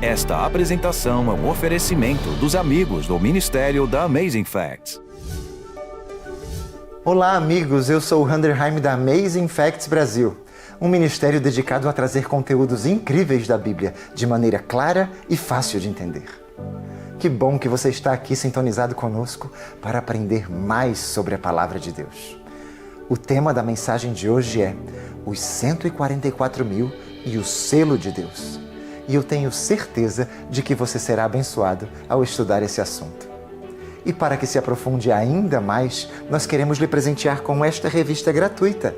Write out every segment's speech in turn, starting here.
Esta apresentação é um oferecimento dos amigos do Ministério da Amazing Facts. Olá, amigos! Eu sou o Handerheim da Amazing Facts Brasil, um ministério dedicado a trazer conteúdos incríveis da Bíblia de maneira clara e fácil de entender. Que bom que você está aqui sintonizado conosco para aprender mais sobre a Palavra de Deus. O tema da mensagem de hoje é os 144.000 e o selo de Deus. E eu tenho certeza de que você será abençoado ao estudar esse assunto. E para que se aprofunde ainda mais, nós queremos lhe presentear com esta revista gratuita,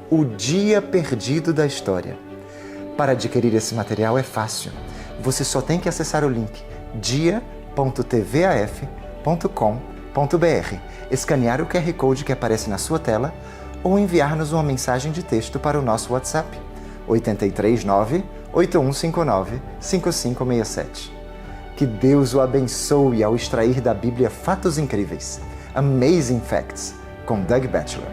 O Dia Perdido da História. Para adquirir esse material é fácil. Você só tem que acessar o link dia.tvaf.com.br, escanear o QR Code que aparece na sua tela ou enviar-nos uma mensagem de texto para o nosso WhatsApp 839-8159-5567. Que Deus o abençoe ao extrair da Bíblia fatos incríveis. Amazing Facts, com Doug Batchelor.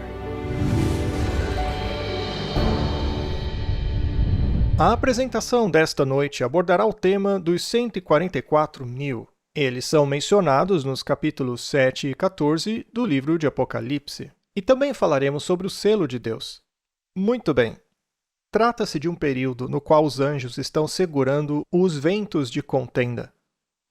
A apresentação desta noite abordará o tema dos 144.000. Eles são mencionados nos capítulos 7 e 14 do livro de Apocalipse. E também falaremos sobre o selo de Deus. Muito bem. Trata-se de um período no qual os anjos estão segurando os ventos de contenda.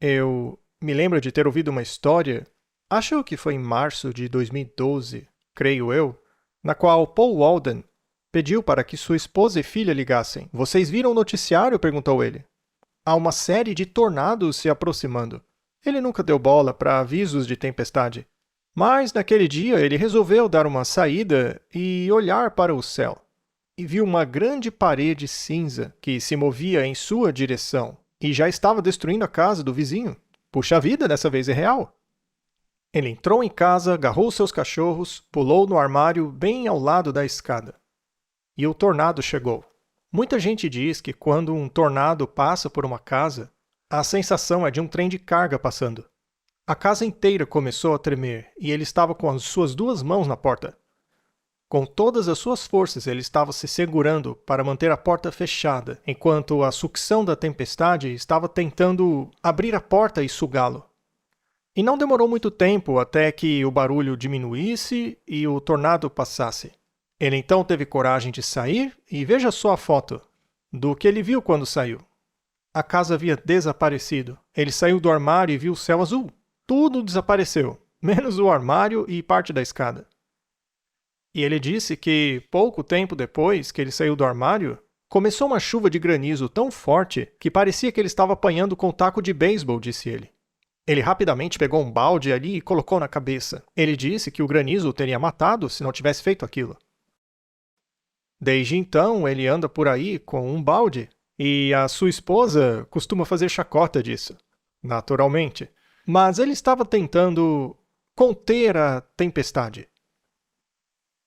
Eu me lembro de ter ouvido uma história, acho que foi em março de 2012, creio eu, na qual Paul Walden pediu para que sua esposa e filha ligassem. Vocês viram o noticiário? Perguntou ele. Há uma série de tornados se aproximando. Ele nunca deu bola para avisos de tempestade. Mas naquele dia ele resolveu dar uma saída e olhar para o céu. E viu uma grande parede cinza que se movia em sua direção e já estava destruindo a casa do vizinho. Puxa vida, dessa vez é real. Ele entrou em casa, agarrou seus cachorros, pulou no armário bem ao lado da escada. E o tornado chegou. Muita gente diz que quando um tornado passa por uma casa, a sensação é de um trem de carga passando. A casa inteira começou a tremer e ele estava com as suas duas mãos na porta. Com todas as suas forças, ele estava se segurando para manter a porta fechada, enquanto a sucção da tempestade estava tentando abrir a porta e sugá-lo. E não demorou muito tempo até que o barulho diminuísse e o tornado passasse. Ele então teve coragem de sair e veja só a foto do que ele viu quando saiu. A casa havia desaparecido. Ele saiu do armário e viu o céu azul. Tudo desapareceu, menos o armário e parte da escada. E ele disse que, pouco tempo depois que ele saiu do armário, começou uma chuva de granizo tão forte que parecia que ele estava apanhando com um taco de beisebol, disse ele. Ele rapidamente pegou um balde ali e colocou na cabeça. Ele disse que o granizo o teria matado se não tivesse feito aquilo. Desde então, ele anda por aí com um balde e a sua esposa costuma fazer chacota disso, naturalmente. Mas ele estava tentando conter a tempestade.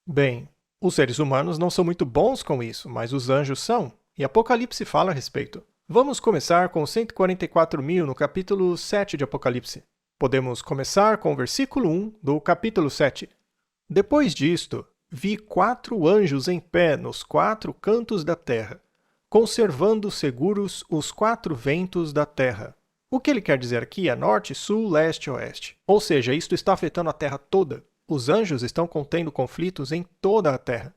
Bem, os seres humanos não são muito bons com isso, mas os anjos são, e Apocalipse fala a respeito. Vamos começar com 144.000 no capítulo 7 de Apocalipse. Podemos começar com o versículo 1 do capítulo 7. Depois disto, vi 4 anjos em pé nos 4 cantos da terra, conservando seguros os 4 ventos da terra. O que ele quer dizer aqui é norte, sul, leste e oeste. Ou seja, isto está afetando a terra toda. Os anjos estão contendo conflitos em toda a terra,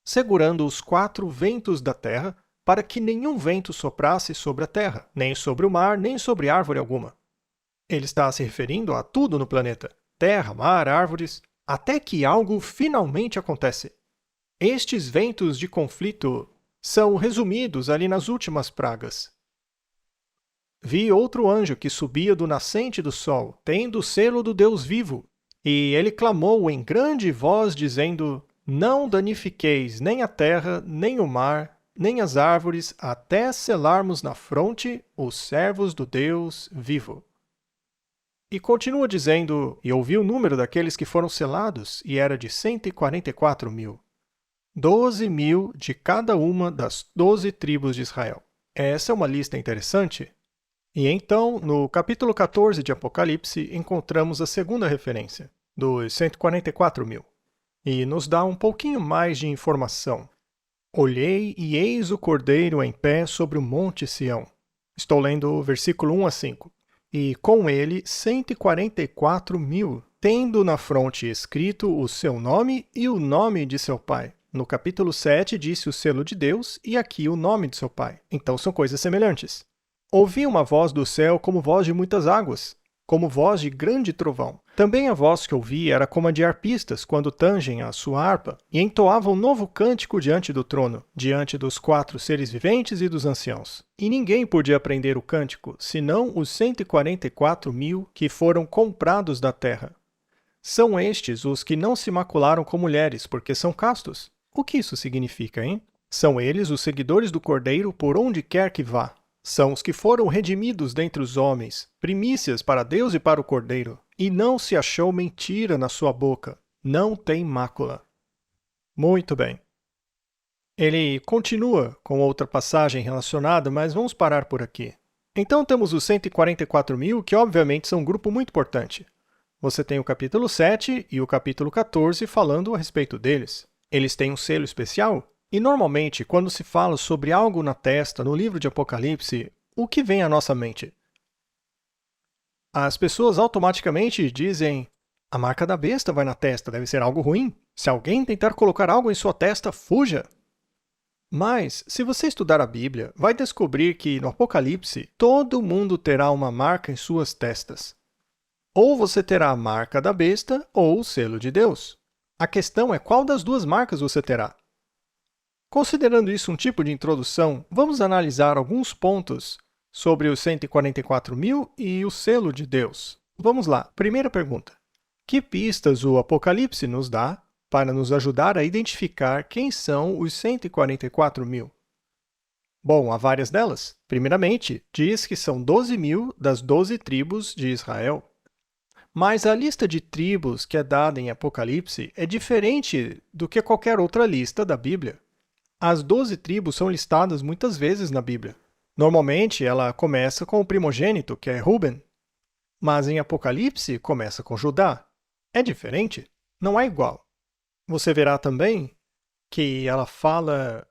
segurando os 4 ventos da terra para que nenhum vento soprasse sobre a terra, nem sobre o mar, nem sobre árvore alguma. Ele está se referindo a tudo no planeta, terra, mar, árvores, até que algo finalmente acontece. Estes ventos de conflito são resumidos ali nas últimas pragas. Vi outro anjo que subia do nascente do sol, tendo o selo do Deus vivo. E ele clamou em grande voz, dizendo: Não danifiqueis nem a terra, nem o mar, nem as árvores, até selarmos na fronte os servos do Deus vivo. E continua dizendo: E ouvi o número daqueles que foram selados, e era de 144.000. 12.000 de cada uma das 12 tribos de Israel. Essa é uma lista interessante. E então, no capítulo 14 de Apocalipse, encontramos a segunda referência, dos 144.000. E nos dá um pouquinho mais de informação. Olhei e eis o Cordeiro em pé sobre o monte Sião. Estou lendo o versículo 1 a 5. E com ele 144.000, tendo na fronte escrito o seu nome e o nome de seu pai. No capítulo 7 disse o selo de Deus e aqui o nome de seu pai. Então são coisas semelhantes. Ouvi uma voz do céu como voz de muitas águas, como voz de grande trovão. Também a voz que ouvi era como a de arpistas quando tangem a sua harpa, e entoavam um novo cântico diante do trono, diante dos 4 seres viventes e dos anciãos. E ninguém podia aprender o cântico, senão os 144.000 que foram comprados da terra. São estes os que não se macularam com mulheres, porque são castos. O que isso significa, hein? São eles os seguidores do Cordeiro por onde quer que vá. São os que foram redimidos dentre os homens, primícias para Deus e para o Cordeiro. E não se achou mentira na sua boca. Não tem mácula. Muito bem. Ele continua com outra passagem relacionada, mas vamos parar por aqui. Então temos os 144.000, que obviamente são um grupo muito importante. Você tem o capítulo 7 e o capítulo 14 falando a respeito deles. Eles têm um selo especial? E normalmente, quando se fala sobre algo na testa no livro de Apocalipse, o que vem à nossa mente? As pessoas automaticamente dizem: a marca da besta vai na testa, deve ser algo ruim. Se alguém tentar colocar algo em sua testa, fuja. Mas, se você estudar a Bíblia, vai descobrir que no Apocalipse, todo mundo terá uma marca em suas testas. Ou você terá a marca da besta ou o selo de Deus. A questão é qual das duas marcas você terá. Considerando isso um tipo de introdução, vamos analisar alguns pontos sobre os 144.000 e o selo de Deus. Vamos lá. Primeira pergunta. Que pistas o Apocalipse nos dá para nos ajudar a identificar quem são os 144.000? Bom, há várias delas. Primeiramente, diz que são 12.000 das 12 tribos de Israel. Mas a lista de tribos que é dada em Apocalipse é diferente do que qualquer outra lista da Bíblia. As 12 tribos são listadas muitas vezes na Bíblia. Normalmente, ela começa com o primogênito, que é Ruben. Mas em Apocalipse, começa com Judá. É diferente? Não é igual. Você verá também que ela fala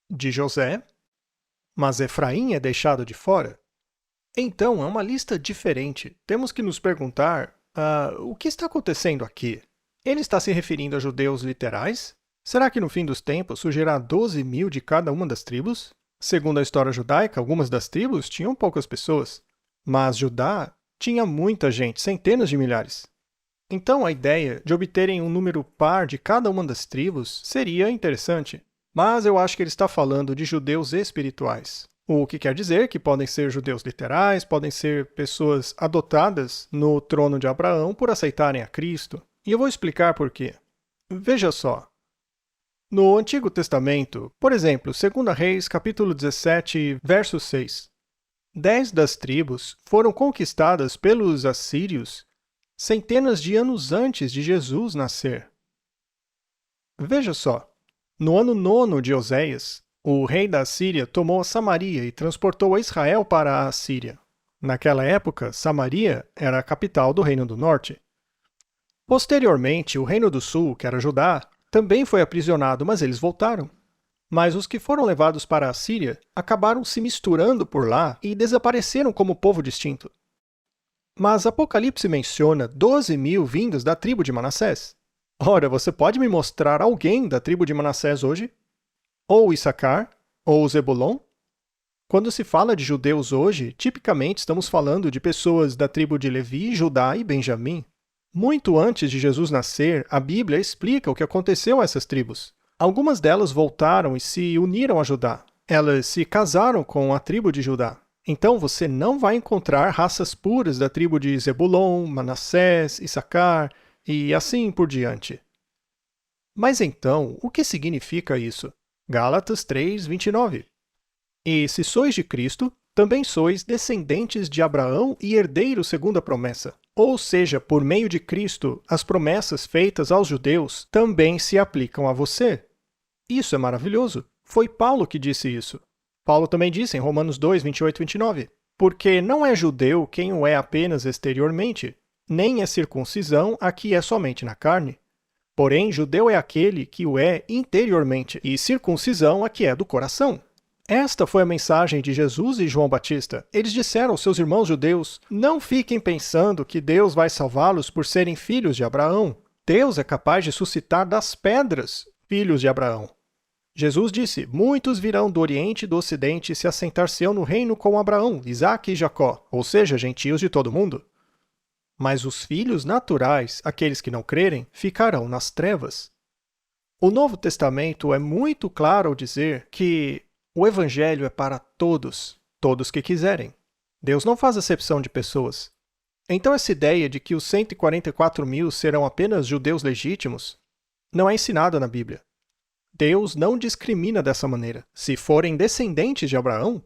de José, mas Efraim é deixado de fora. Então, é uma lista diferente. Temos que nos perguntar, o que está acontecendo aqui? Ele está se referindo a judeus literais? Será que no fim dos tempos surgirá 12.000 de cada uma das tribos? Segundo a história judaica, algumas das tribos tinham poucas pessoas, mas Judá tinha muita gente, centenas de milhares. Então a ideia de obterem um número par de cada uma das tribos seria interessante, mas eu acho que ele está falando de judeus espirituais. O que quer dizer que podem ser judeus literais, podem ser pessoas adotadas no trono de Abraão por aceitarem a Cristo. E eu vou explicar por quê. Veja só. No Antigo Testamento, por exemplo, 2 Reis, capítulo 17, verso 6. 10 das tribos foram conquistadas pelos assírios centenas de anos antes de Jesus nascer. Veja só. No ano 9 de Oséias, o rei da Assíria tomou Samaria e transportou a Israel para a Assíria. Naquela época, Samaria era a capital do Reino do Norte. Posteriormente, o Reino do Sul, que era Judá, também foi aprisionado, mas eles voltaram. Mas os que foram levados para a Síria acabaram se misturando por lá e desapareceram como povo distinto. Mas Apocalipse menciona 12.000 vindos da tribo de Manassés. Ora, você pode me mostrar alguém da tribo de Manassés hoje? Ou Issacar? Ou Zebulon? Quando se fala de judeus hoje, tipicamente estamos falando de pessoas da tribo de Levi, Judá e Benjamim. Muito antes de Jesus nascer, a Bíblia explica o que aconteceu a essas tribos. Algumas delas voltaram e se uniram a Judá. Elas se casaram com a tribo de Judá. Então você não vai encontrar raças puras da tribo de Zebulon, Manassés, Issacar e assim por diante. Mas então, o que significa isso? Gálatas 3:29. E se sois de Cristo, também sois descendentes de Abraão e herdeiros segundo a promessa. Ou seja, por meio de Cristo, as promessas feitas aos judeus também se aplicam a você. Isso é maravilhoso. Foi Paulo que disse isso. Paulo também disse em Romanos 2:28-29, porque não é judeu quem o é apenas exteriormente, nem é circuncisão a que é somente na carne. Porém, judeu é aquele que o é interiormente, e circuncisão a que é do coração. Esta foi a mensagem de Jesus e João Batista. Eles disseram aos seus irmãos judeus: não fiquem pensando que Deus vai salvá-los por serem filhos de Abraão. Deus é capaz de suscitar das pedras filhos de Abraão. Jesus disse: muitos virão do Oriente e do Ocidente e se assentar-se-ão no reino com Abraão, Isaque e Jacó, ou seja, gentios de todo mundo. Mas os filhos naturais, aqueles que não crerem, ficarão nas trevas. O Novo Testamento é muito claro ao dizer que o Evangelho é para todos, todos que quiserem. Deus não faz acepção de pessoas. Então essa ideia de que os 144 mil serão apenas judeus legítimos não é ensinada na Bíblia. Deus não discrimina dessa maneira. Se forem descendentes de Abraão,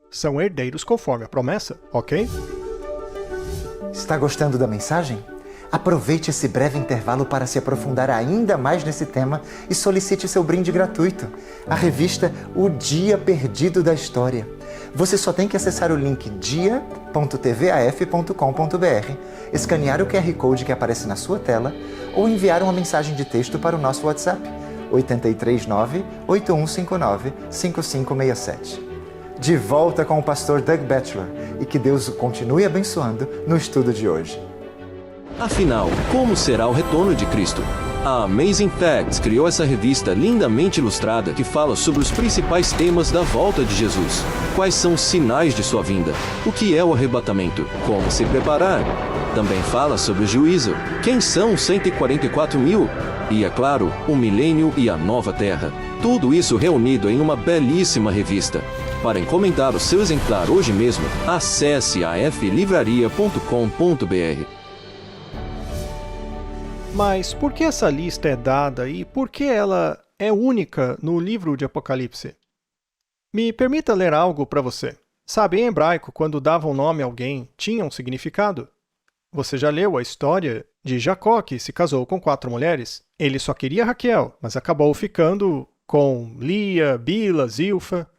são herdeiros conforme a promessa, ok? Está gostando da mensagem? Aproveite esse breve intervalo para se aprofundar ainda mais nesse tema e solicite seu brinde gratuito, a revista O Dia Perdido da História. Você só tem que acessar o link dia.tvaf.com.br, escanear o QR Code que aparece na sua tela ou enviar uma mensagem de texto para o nosso WhatsApp, 839-8159-5567. De volta com o pastor Doug Batchelor e que Deus o continue abençoando no estudo de hoje. Afinal, como será o retorno de Cristo? A Amazing Facts criou essa revista lindamente ilustrada que fala sobre os principais temas da volta de Jesus. Quais são os sinais de sua vinda? O que é o arrebatamento? Como se preparar? Também fala sobre o juízo. Quem são os 144 mil? E, é claro, o milênio e a nova terra. Tudo isso reunido em uma belíssima revista. Para encomendar o seu exemplar hoje mesmo, acesse aflivraria.com.br. Mas por que essa lista é dada e por que ela é única no livro de Apocalipse? Me permita ler algo para você. Sabe, em hebraico, quando davam nome a alguém, tinha um significado. Você já leu a história de Jacó, que se casou com 4 mulheres? Ele só queria Raquel, mas acabou ficando com Lia, Bila, Zilfa.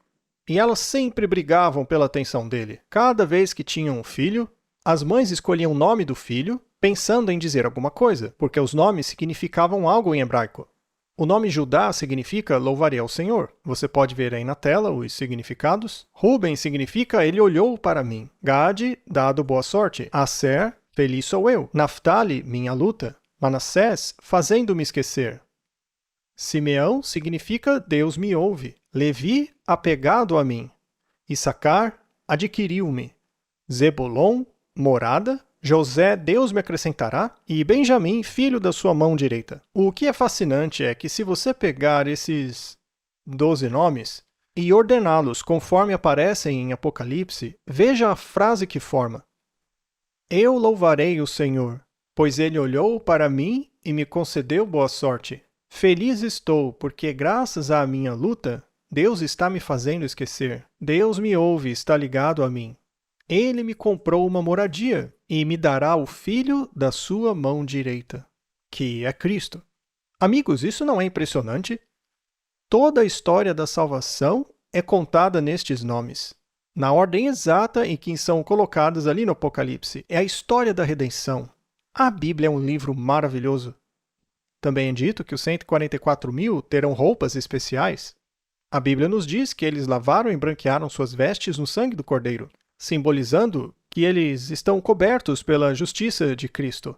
E elas sempre brigavam pela atenção dele. Cada vez que tinham um filho, as mães escolhiam o nome do filho, pensando em dizer alguma coisa, porque os nomes significavam algo em hebraico. O nome Judá significa louvarei ao Senhor. Você pode ver aí na tela os significados. Ruben significa ele olhou para mim. Gade, dado boa sorte. Aser, feliz sou eu. Naftali, minha luta. Manassés, fazendo-me esquecer. Simeão significa Deus me ouve. Levi, apegado a mim. Issacar, adquiriu-me. Zebulon, morada. José, Deus me acrescentará, e Benjamim, filho da sua mão direita. O que é fascinante é que se você pegar esses 12 nomes e ordená-los conforme aparecem em Apocalipse, veja a frase que forma. Eu louvarei o Senhor, pois ele olhou para mim e me concedeu boa sorte. Feliz estou, porque graças à minha luta, Deus está me fazendo esquecer. Deus me ouve e está ligado a mim. Ele me comprou uma moradia e me dará o filho da sua mão direita, que é Cristo. Amigos, isso não é impressionante? Toda a história da salvação é contada nestes nomes, na ordem exata em que são colocadas ali no Apocalipse. É a história da redenção. A Bíblia é um livro maravilhoso. Também é dito que os 144 mil terão roupas especiais. A Bíblia nos diz que eles lavaram e branquearam suas vestes no sangue do Cordeiro, simbolizando que eles estão cobertos pela justiça de Cristo.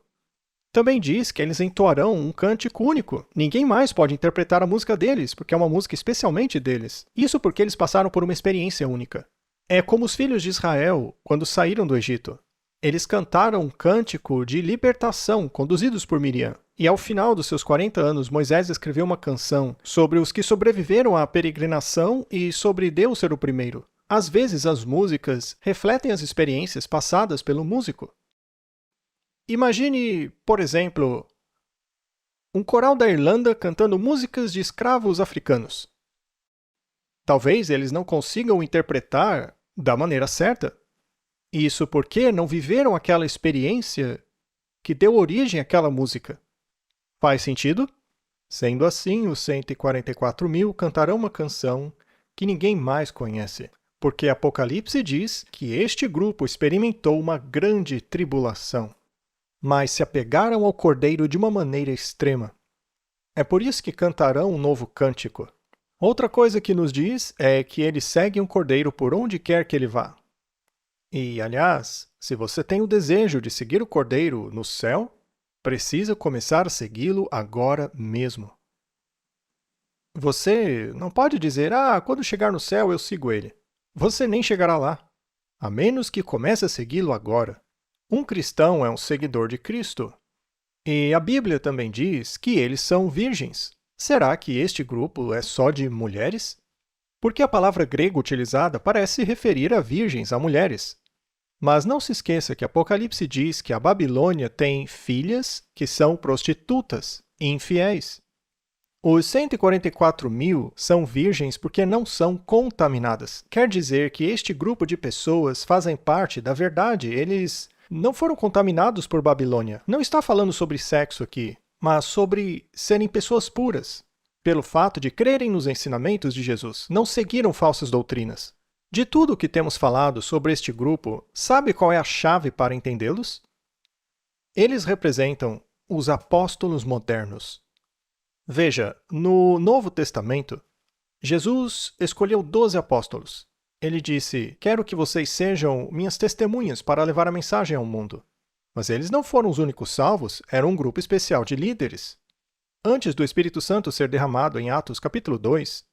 Também diz que eles entoarão um cântico único. Ninguém mais pode interpretar a música deles, porque é uma música especialmente deles. Isso porque eles passaram por uma experiência única. É como os filhos de Israel, quando saíram do Egito. Eles cantaram um cântico de libertação, conduzidos por Miriam. E ao final dos seus 40 anos, Moisés escreveu uma canção sobre os que sobreviveram à peregrinação e sobre Deus ser o primeiro. Às vezes, as músicas refletem as experiências passadas pelo músico. Imagine, por exemplo, um coral da Irlanda cantando músicas de escravos africanos. Talvez eles não consigam interpretar da maneira certa. Isso porque não viveram aquela experiência que deu origem àquela música. Faz sentido? Sendo assim, os 144 mil cantarão uma canção que ninguém mais conhece. Porque Apocalipse diz que este grupo experimentou uma grande tribulação, mas se apegaram ao Cordeiro de uma maneira extrema. É por isso que cantarão um novo cântico. Outra coisa que nos diz é que ele segue um cordeiro por onde quer que ele vá. E, aliás, se você tem o desejo de seguir o cordeiro no céu, precisa começar a segui-lo agora mesmo. Você não pode dizer, quando chegar no céu eu sigo ele. Você nem chegará lá, a menos que comece a segui-lo agora. Um cristão é um seguidor de Cristo. E a Bíblia também diz que eles são virgens. Será que este grupo é só de mulheres? Porque a palavra grega utilizada parece referir a virgens, a mulheres. Mas não se esqueça que Apocalipse diz que a Babilônia tem filhas que são prostitutas e infiéis. Os 144.000 são virgens porque não são contaminadas. Quer dizer que este grupo de pessoas fazem parte da verdade. Eles não foram contaminados por Babilônia. Não está falando sobre sexo aqui, mas sobre serem pessoas puras, pelo fato de crerem nos ensinamentos de Jesus. Não seguiram falsas doutrinas. De tudo o que temos falado sobre este grupo, sabe qual é a chave para entendê-los? Eles representam os apóstolos modernos. Veja, no Novo Testamento, Jesus escolheu 12 apóstolos. Ele disse, quero que vocês sejam minhas testemunhas para levar a mensagem ao mundo. Mas eles não foram os únicos salvos, era um grupo especial de líderes. Antes do Espírito Santo ser derramado em Atos capítulo 2,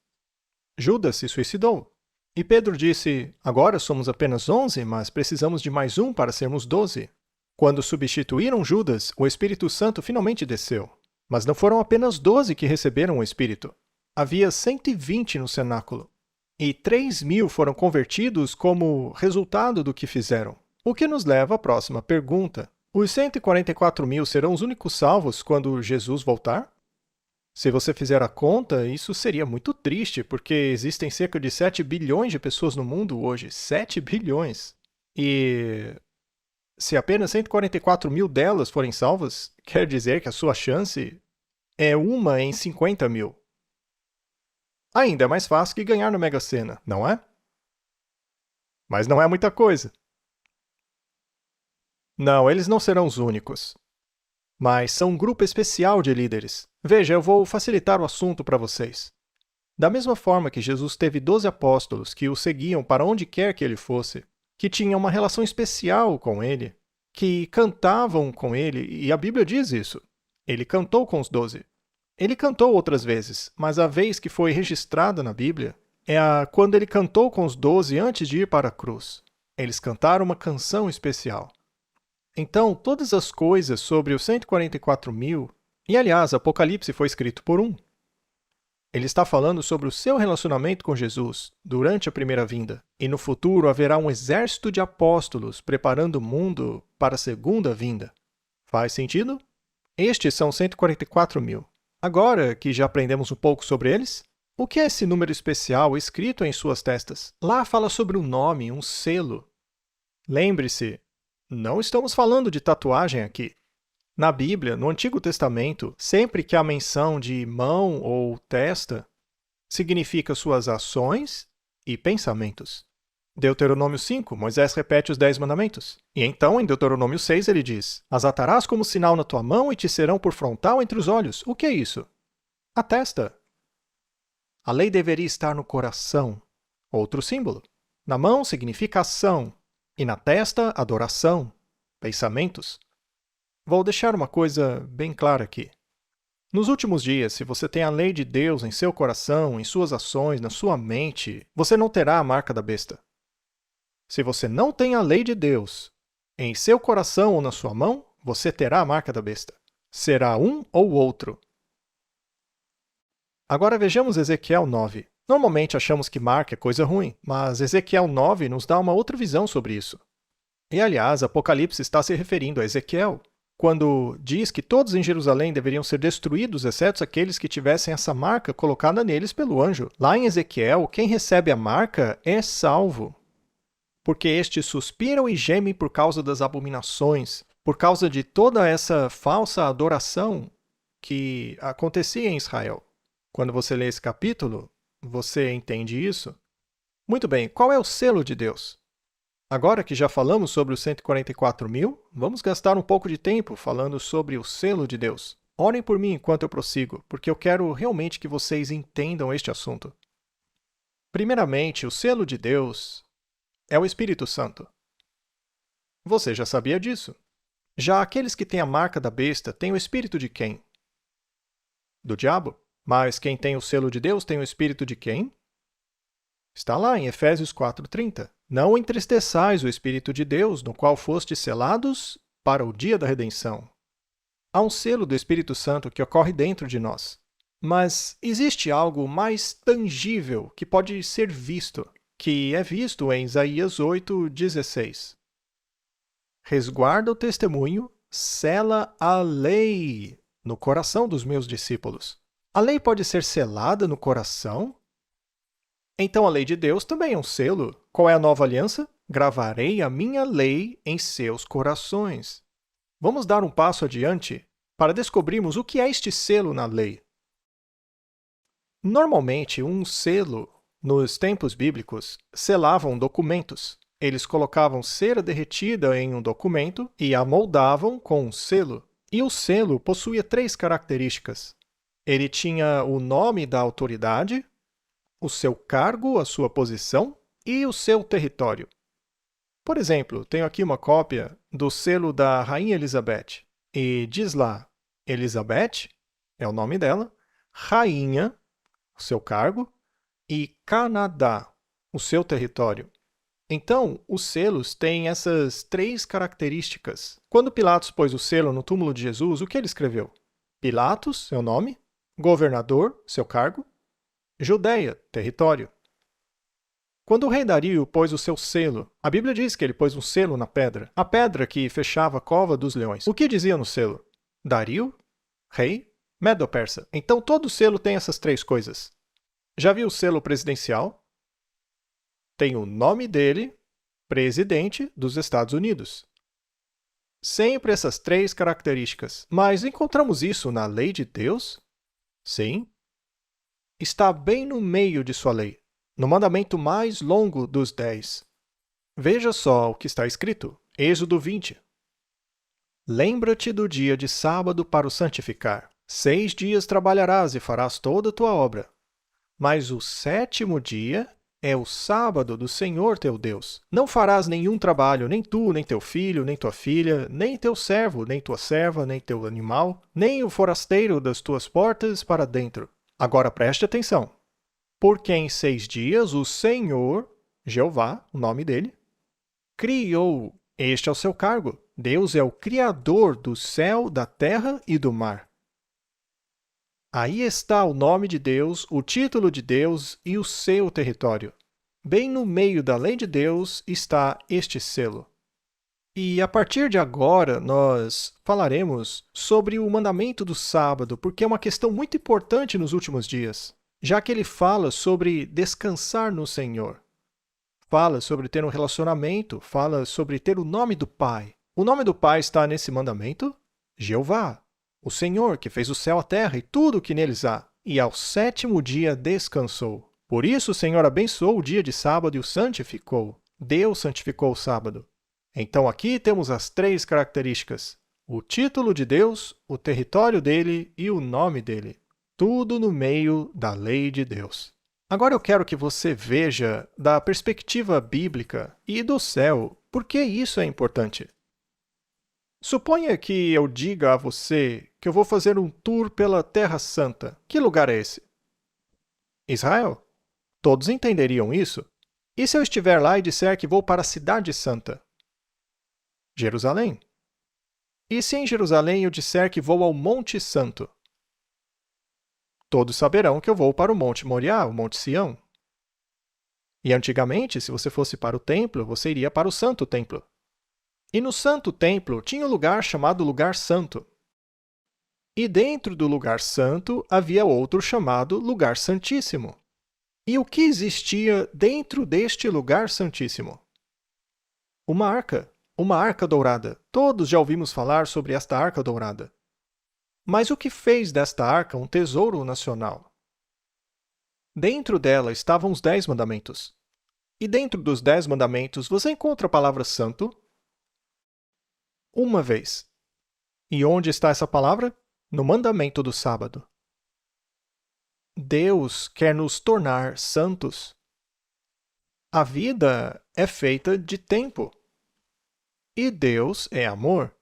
Judas se suicidou. E Pedro disse, agora somos apenas 11, mas precisamos de mais um para sermos 12. Quando substituíram Judas, o Espírito Santo finalmente desceu. Mas não foram apenas 12 que receberam o Espírito. Havia 120 no cenáculo. E 3.000 foram convertidos como resultado do que fizeram. O que nos leva à próxima pergunta. Os 144.000 serão os únicos salvos quando Jesus voltar? Se você fizer a conta, isso seria muito triste, porque existem cerca de 7 bilhões de pessoas no mundo hoje. 7 bilhões! E se apenas 144.000 delas forem salvas, quer dizer que a sua chance é 1 em 50.000. Ainda é mais fácil que ganhar no Mega Sena, não é? Mas não é muita coisa. Não, eles não serão os únicos. Mas são um grupo especial de líderes. Veja, eu vou facilitar o assunto para vocês. Da mesma forma que Jesus teve 12 apóstolos que o seguiam para onde quer que ele fosse, que tinham uma relação especial com ele, que cantavam com ele, e a Bíblia diz isso. Ele cantou com os 12. Ele cantou outras vezes, mas a vez que foi registrada na Bíblia é quando ele cantou com os 12 antes de ir para a cruz. Eles cantaram uma canção especial. Então, todas as coisas sobre os 144.000, e aliás, Apocalipse foi escrito por um. Ele está falando sobre o seu relacionamento com Jesus durante a primeira vinda, e no futuro haverá um exército de apóstolos preparando o mundo para a segunda vinda. Faz sentido? Estes são 144.000. Agora que já aprendemos um pouco sobre eles, o que é esse número especial escrito em suas testas? Lá fala sobre um nome, um selo. Lembre-se, não estamos falando de tatuagem aqui. Na Bíblia, no Antigo Testamento, sempre que há menção de mão ou testa, significa suas ações e pensamentos. Deuteronômio 5, Moisés repete os 10 mandamentos. E então, em Deuteronômio 6, ele diz, as atarás como sinal na tua mão e te serão por frontal entre os olhos. O que é isso? A testa. A lei deveria estar no coração. Outro símbolo. Na mão significa ação. E na testa, adoração, pensamentos. Vou deixar uma coisa bem clara aqui. Nos últimos dias, se você tem a lei de Deus em seu coração, em suas ações, na sua mente, você não terá a marca da besta. Se você não tem a lei de Deus em seu coração ou na sua mão, você terá a marca da besta. Será um ou outro. Agora vejamos Ezequiel 9. Normalmente achamos que marca é coisa ruim, mas Ezequiel 9 nos dá uma outra visão sobre isso. E aliás, Apocalipse está se referindo a Ezequiel, quando diz que todos em Jerusalém deveriam ser destruídos, exceto aqueles que tivessem essa marca colocada neles pelo anjo. Lá em Ezequiel, quem recebe a marca é salvo. Porque estes suspiram e gemem por causa das abominações, por causa de toda essa falsa adoração que acontecia em Israel. Quando você lê esse capítulo, você entende isso? Muito bem, qual é o selo de Deus? Agora que já falamos sobre os 144.000, vamos gastar um pouco de tempo falando sobre o selo de Deus. Orem por mim enquanto eu prossigo, porque eu quero realmente que vocês entendam este assunto. Primeiramente, o selo de Deus é o Espírito Santo. Você já sabia disso? Já aqueles que têm a marca da besta têm o espírito de quem? Do diabo. Mas quem tem o selo de Deus tem o espírito de quem? Está lá em Efésios 4:30. Não entristeçais o Espírito de Deus, no qual fostes selados para o dia da redenção. Há um selo do Espírito Santo que ocorre dentro de nós. Mas existe algo mais tangível que pode ser visto, que é visto em Isaías 8:16. Resguarda o testemunho, sela a lei no coração dos meus discípulos. A lei pode ser selada no coração? Então a lei de Deus também é um selo. Qual é a nova aliança? Gravarei a minha lei em seus corações. Vamos dar um passo adiante para descobrirmos o que é este selo na lei. Normalmente, um selo, nos tempos bíblicos, selavam documentos. Eles colocavam cera derretida em um documento e a moldavam com um selo. E o selo possuía 3 características. Ele tinha o nome da autoridade, o seu cargo, a sua posição e o seu território. Por exemplo, tenho aqui uma cópia do selo da Rainha Elizabeth. E diz lá, Elizabeth, é o nome dela, Rainha, o seu cargo, e Canadá, o seu território. Então, os selos têm essas 3 características. Quando Pilatos pôs o selo no túmulo de Jesus, o que ele escreveu? Pilatos, seu nome, governador, seu cargo, Judeia, território. Quando o rei Dario pôs o seu selo, a Bíblia diz que ele pôs um selo na pedra, a pedra que fechava a cova dos leões. O que dizia no selo? Dario, rei, Medo-Persa. Então todo selo tem essas 3 coisas. Já viu o selo presidencial? Tem o nome dele, presidente dos Estados Unidos. Sempre essas 3 características. Mas encontramos isso na lei de Deus? Sim. Está bem no meio de sua lei, no mandamento mais longo dos 10. Veja só o que está escrito, Êxodo 20. Lembra-te do dia de sábado para o santificar. 6 dias trabalharás e farás toda a tua obra. Mas o 7º dia é o sábado do Senhor teu Deus. Não farás nenhum trabalho, nem tu, nem teu filho, nem tua filha, nem teu servo, nem tua serva, nem teu animal, nem o forasteiro das tuas portas para dentro. Agora preste atenção. Porque em 6 dias o Senhor, Jeová, o nome dele, criou. Este é o seu cargo. Deus é o Criador do céu, da terra e do mar. Aí está o nome de Deus, o título de Deus e o seu território. Bem no meio da lei de Deus está este selo. E a partir de agora nós falaremos sobre o mandamento do sábado, porque é uma questão muito importante nos últimos dias, já que ele fala sobre descansar no Senhor. Fala sobre ter um relacionamento, fala sobre ter o nome do Pai. O nome do Pai está nesse mandamento? Jeová, o Senhor que fez o céu, a terra e tudo o que neles há, e ao 7º dia descansou. Por isso o Senhor abençoou o dia de sábado e o santificou. Deus santificou o sábado. Então aqui temos as 3 características: o título de Deus, o território dele e o nome dele. Tudo no meio da lei de Deus. Agora eu quero que você veja da perspectiva bíblica e do céu por que isso é importante. Suponha que eu diga a você que eu vou fazer um tour pela Terra Santa. Que lugar é esse? Israel. Todos entenderiam isso. E se eu estiver lá e disser que vou para a Cidade Santa? Jerusalém. E se em Jerusalém eu disser que vou ao Monte Santo? Todos saberão que eu vou para o Monte Moriá, o Monte Sião. E antigamente, se você fosse para o templo, você iria para o Santo Templo. E no Santo Templo tinha um lugar chamado Lugar Santo. E dentro do Lugar Santo havia outro chamado Lugar Santíssimo. E o que existia dentro deste Lugar Santíssimo? Uma arca dourada. Todos já ouvimos falar sobre esta arca dourada. Mas o que fez desta arca um tesouro nacional? Dentro dela estavam os 10 mandamentos. E dentro dos 10 mandamentos você encontra a palavra santo uma vez. E onde está essa palavra? No mandamento do sábado. Deus quer nos tornar santos. A vida é feita de tempo. E Deus é amor.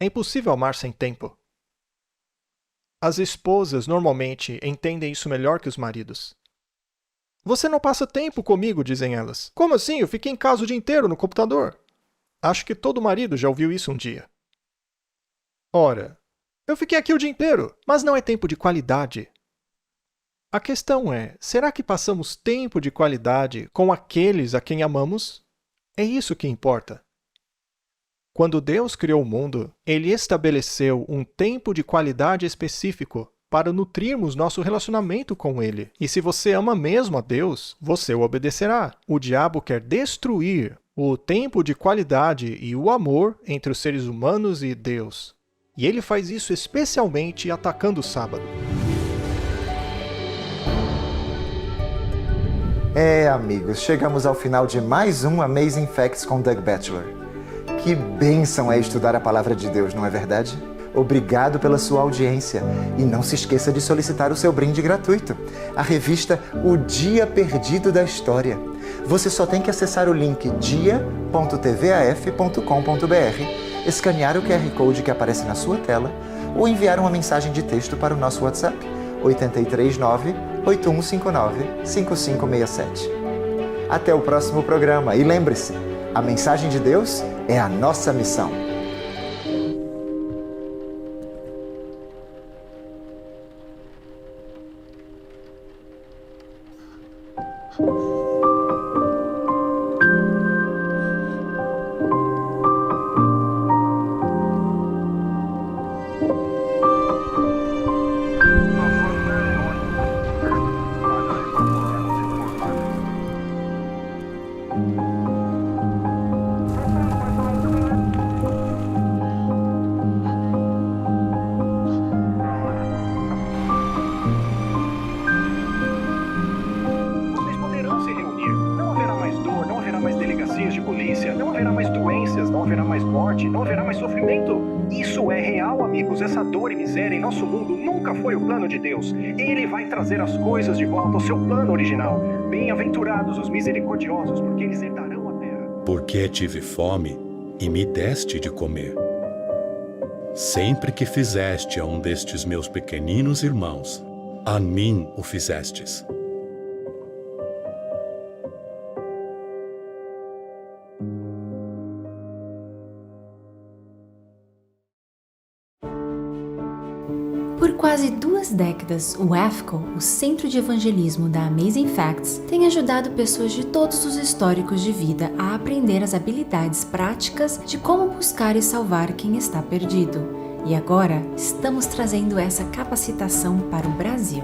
É impossível amar sem tempo. As esposas normalmente entendem isso melhor que os maridos. Você não passa tempo comigo, dizem elas. Como assim? Eu fiquei em casa o dia inteiro no computador. Acho que todo marido já ouviu isso um dia. Ora, eu fiquei aqui o dia inteiro, mas não é tempo de qualidade. A questão é, será que passamos tempo de qualidade com aqueles a quem amamos? É isso que importa. Quando Deus criou o mundo, Ele estabeleceu um tempo de qualidade específico para nutrirmos nosso relacionamento com Ele. E se você ama mesmo a Deus, você o obedecerá. O diabo quer destruir o tempo de qualidade e o amor entre os seres humanos e Deus. E ele faz isso especialmente atacando o sábado. Amigos, chegamos ao final de mais um Amazing Facts com Doug Batchelor. Que bênção é estudar a Palavra de Deus, não é verdade? Obrigado pela sua audiência. E não se esqueça de solicitar o seu brinde gratuito, a revista O Dia Perdido da História. Você só tem que acessar o link dia.tvaf.com.br, escanear o QR Code que aparece na sua tela ou enviar uma mensagem de texto para o nosso WhatsApp 839-8159-5567. Até o próximo programa e lembre-se, a mensagem de Deus é a nossa missão. de polícia, não haverá mais doenças, não haverá mais morte, não haverá mais sofrimento. Isso é real, amigos. Essa dor e miséria em nosso mundo nunca foi o plano de Deus. Ele vai trazer as coisas de volta ao seu plano original. Bem-aventurados os misericordiosos, porque eles herdarão a terra. Porque tive fome e me deste de comer. Sempre que fizeste a um destes meus pequeninos irmãos, a mim o fizestes. Por quase 2 décadas, o AFCO, o Centro de Evangelismo da Amazing Facts, tem ajudado pessoas de todos os históricos de vida a aprender as habilidades práticas de como buscar e salvar quem está perdido. E agora, estamos trazendo essa capacitação para o Brasil.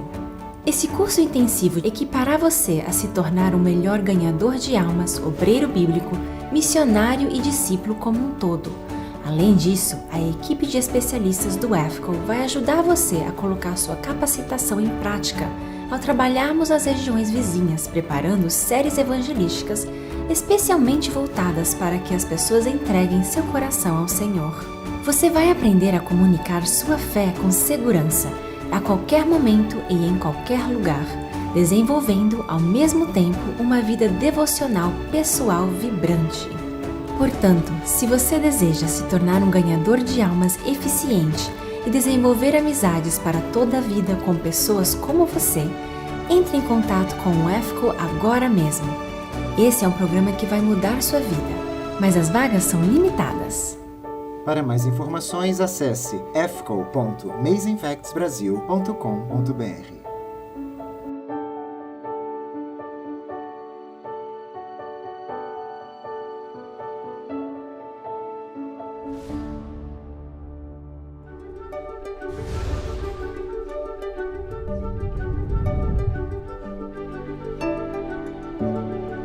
Esse curso intensivo equipará você a se tornar um melhor ganhador de almas, obreiro bíblico, missionário e discípulo como um todo. Além disso, a equipe de especialistas do AFCO vai ajudar você a colocar sua capacitação em prática ao trabalharmos nas regiões vizinhas, preparando séries evangelísticas especialmente voltadas para que as pessoas entreguem seu coração ao Senhor. Você vai aprender a comunicar sua fé com segurança, a qualquer momento e em qualquer lugar, desenvolvendo ao mesmo tempo uma vida devocional pessoal vibrante. Portanto, se você deseja se tornar um ganhador de almas eficiente e desenvolver amizades para toda a vida com pessoas como você, entre em contato com o AFCO agora mesmo. Esse é um programa que vai mudar sua vida, mas as vagas são limitadas. Para mais informações, acesse afco.amazingfactsbrasil.com.br.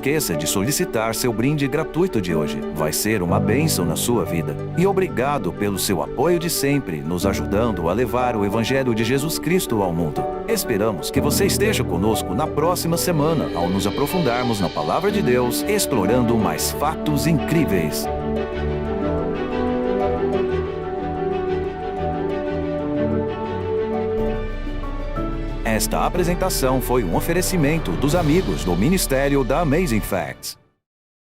Esqueça de solicitar seu brinde gratuito de hoje. Vai ser uma bênção na sua vida. E obrigado pelo seu apoio de sempre, nos ajudando a levar o Evangelho de Jesus Cristo ao mundo. Esperamos que você esteja conosco na próxima semana, ao nos aprofundarmos na Palavra de Deus, explorando mais fatos incríveis. Esta apresentação foi um oferecimento dos amigos do Ministério da Amazing Facts.